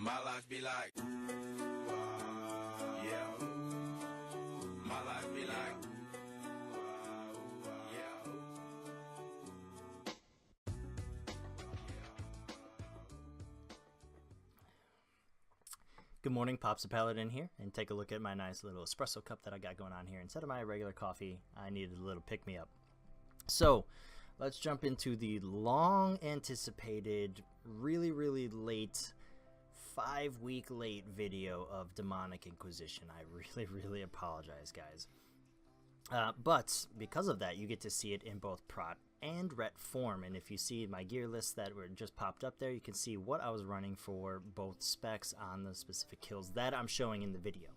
My life be like, yeah. My life be like, yeah. Good morning, Pops the Paladin here, and take a look at my nice little espresso cup that I got going on here. Instead of my regular coffee, I needed a little pick-me-up. So, let's jump into the long-anticipated, really late, 5-week late video of Demonic Inquisition. I really apologize, guys. But because of that, you get to see it in both Prot and Ret form, and if you see my gear list that were just popped up there, you can see what I was running for both specs on the specific kills that I'm showing in the video.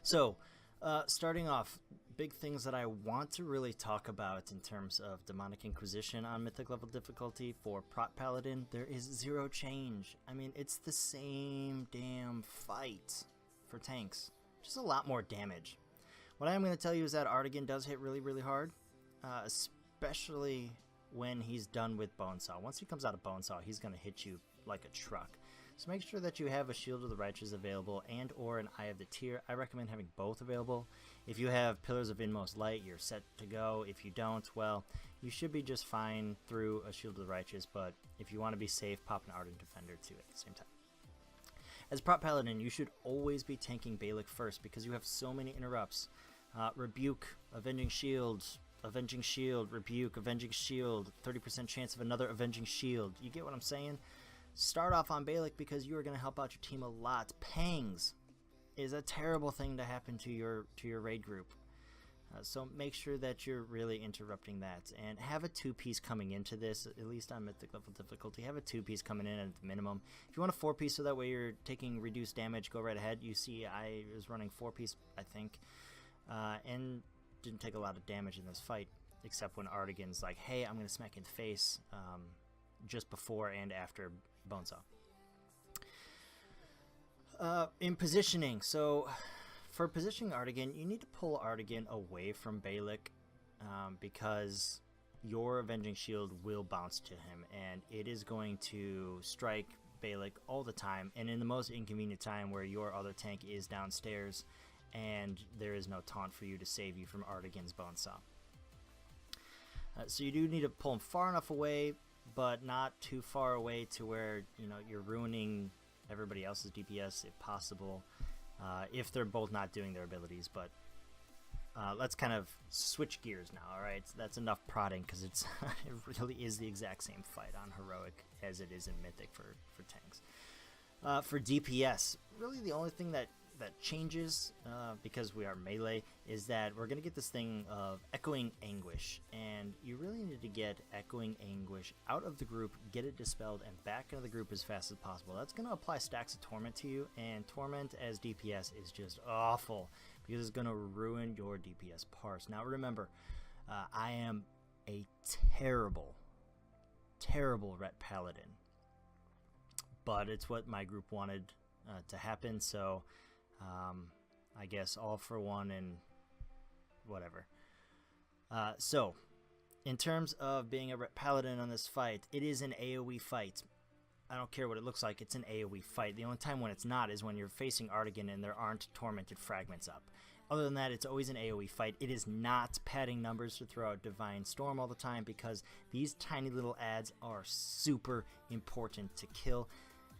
So, starting off, big things that I want to really talk about in terms of Demonic Inquisition on Mythic level difficulty for Prot Paladin. There is zero change. I mean, it's the same damn fight for tanks, just a lot more damage. What I am going to tell you is that Artigan does hit really hard, especially when he's done with Bonesaw. Once he comes out of Bonesaw, he's going to hit you like a truck. So make sure that you have a Shield of the Righteous available and or an Eye of the Tear. I recommend having both available. If you have Pillars of Inmost Light, you're set to go. If you don't, well, you should be just fine through a Shield of the Righteous, but if you want to be safe, pop an Ardent Defender too at the same time. As Prot Paladin, you should always be tanking Balic first because you have so many interrupts. Rebuke, Avenging Shield, Rebuke, Avenging Shield, 30% chance of another Avenging Shield. You get what I'm saying? Start off on Balic because you are going to help out your team a lot. Pangs is a terrible thing to happen to your raid group. So make sure that you're really interrupting that. And have a 2-piece coming into this, at least on Mythic level difficulty. Have a 2-piece coming in at the minimum. If you want a 4-piece so that way you're taking reduced damage, go right ahead. You see I was running 4-piece, I think. And didn't take a lot of damage in this fight, except when Artigan's like, hey, I'm going to smack you in the face just before and after Bonesaw. In positioning, so for positioning Artigan, you need to pull Artigan away from Balic because your Avenging Shield will bounce to him, and it is going to strike Balic all the time, and in the most inconvenient time where your other tank is downstairs and there is no taunt for you to save you from Artigan's Bonesaw. So you do need to pull him far enough away, but not too far away to where you're ruining everybody else's DPS if possible, if they're both not doing their abilities. But let's kind of switch gears now. All right, that's enough prodding because it's it really is the exact same fight on Heroic as it is in Mythic for tanks. For DPS, really the only thing that changes because we are melee is that we're going to get this thing of Echoing Anguish, and you really need to get Echoing Anguish out of the group, get it dispelled, and back into the group as fast as possible. That's going to apply stacks of Torment to you, and Torment as DPS is just awful because it's going to ruin your DPS parse. Now remember, I am a terrible Ret Paladin, but it's what my group wanted to happen, so I guess all for one and whatever. So, in terms of being a Ret Paladin on this fight, it is an AoE fight. I don't care what it looks like, it's an AoE fight. The only time when it's not is when you're facing Artigan and there aren't tormented fragments up. Other than that, it's always an AoE fight. It is not padding numbers to throw out Divine Storm all the time because these tiny little adds are super important to kill.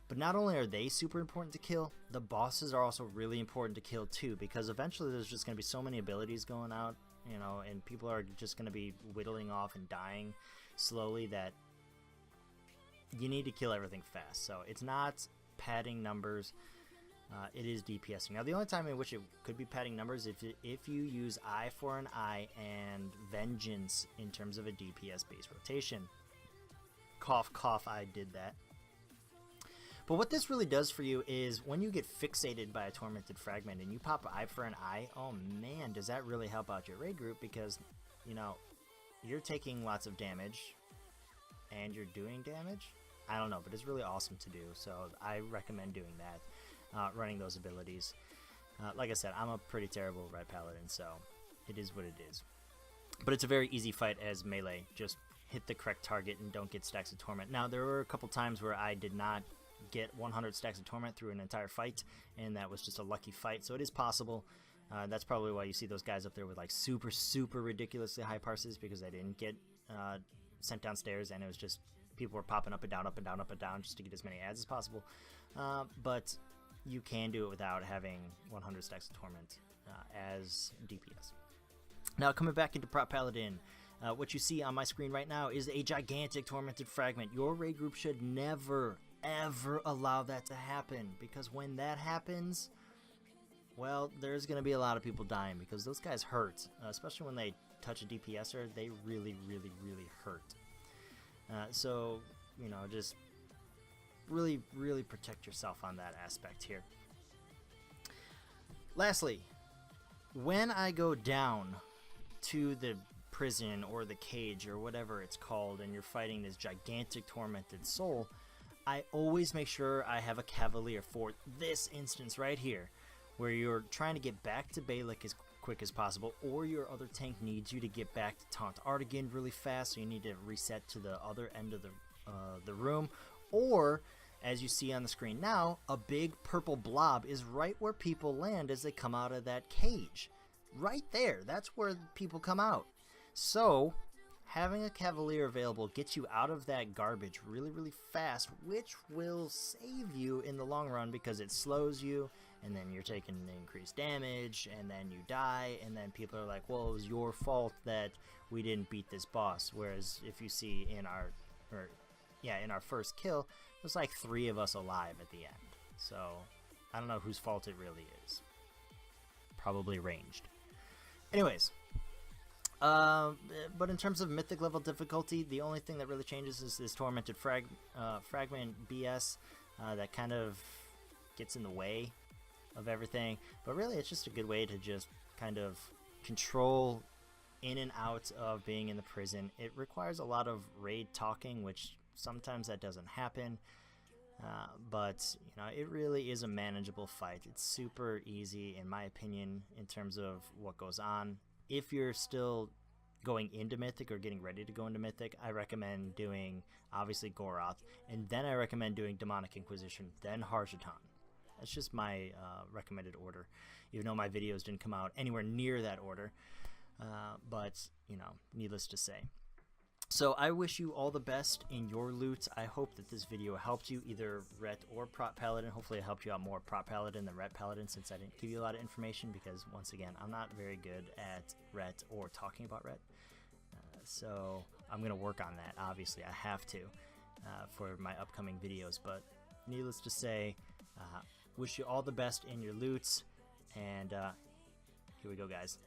But not only are they super important to kill, the bosses are also really important to kill too, because eventually there's just going to be so many abilities going out, and people are just going to be whittling off and dying slowly that you need to kill everything fast. So it's not padding numbers, it is DPSing. Now the only time in which it could be padding numbers is if you use Eye for an Eye and Vengeance in terms of a DPS base rotation. Cough, cough, I did that. But what this really does for you is when you get fixated by a tormented fragment and you pop Eye for an Eye, oh man, does that really help out your raid group because, you're taking lots of damage and you're doing damage. I don't know, but it's really awesome to do, so I recommend doing that, running those abilities. Like I said, I'm a pretty terrible Ret Paladin, so it is what it is. But it's a very easy fight as melee. Just hit the correct target and don't get stacks of torment. Now, there were a couple times where I did not get 100 stacks of Torment through an entire fight, and that was just a lucky fight, so it is possible. That's probably why you see those guys up there with like super ridiculously high parses, because they didn't get sent downstairs, and it was just people were popping up and down, up and down, up and down, just to get as many ads as possible. But you can do it without having 100 stacks of Torment as DPS. Now coming back into Prot Paladin, what you see on my screen right now is a gigantic Tormented Fragment. Your raid group should never ever allow that to happen, because when that happens, well, there's going to be a lot of people dying, because those guys hurt, especially when they touch a DPSer. They really hurt. So, you know, just really protect yourself on that aspect here. Lastly, when I go down to the prison or the cage or whatever it's called, and you're fighting this gigantic tormented soul, I always make sure I have a Cavalier for this instance right here, where you're trying to get back to Balik as quick as possible, or your other tank needs you to get back to Taunt Artigan really fast, so you need to reset to the other end of the room, or as you see on the screen now, a big purple blob is right where people land as they come out of that cage. Right there, that's where people come out. So having a Cavalier available gets you out of that garbage really fast, which will save you in the long run, because it slows you, and then you're taking increased damage, and then you die, and then people are like, well, it was your fault that we didn't beat this boss. Whereas if you see in our first kill, it was like 3 of us alive at the end. So I don't know whose fault it really is. Probably ranged. Anyways, but in terms of mythic level difficulty, the only thing that really changes is this Tormented Fragment BS that kind of gets in the way of everything. But really, it's just a good way to just kind of control in and out of being in the prison. It requires a lot of raid talking, which sometimes that doesn't happen. But you know, it really is a manageable fight. It's super easy, in my opinion, in terms of what goes on. If you're still going into Mythic or getting ready to go into Mythic, I recommend doing obviously Goroth, and then I recommend doing Demonic Inquisition, then Harshatan. That's just my recommended order, even though my videos didn't come out anywhere near that order. But you know, needless to say. So I wish you all the best in your loot. I hope that this video helped you, either Ret or Prot Paladin. Hopefully it helped you out more Prot Paladin than Ret Paladin, since I didn't give you a lot of information, because once again, I'm not very good at Ret or talking about Ret. So I'm going to work on that. Obviously I have to for my upcoming videos, but needless to say, wish you all the best in your loots, and here we go, guys.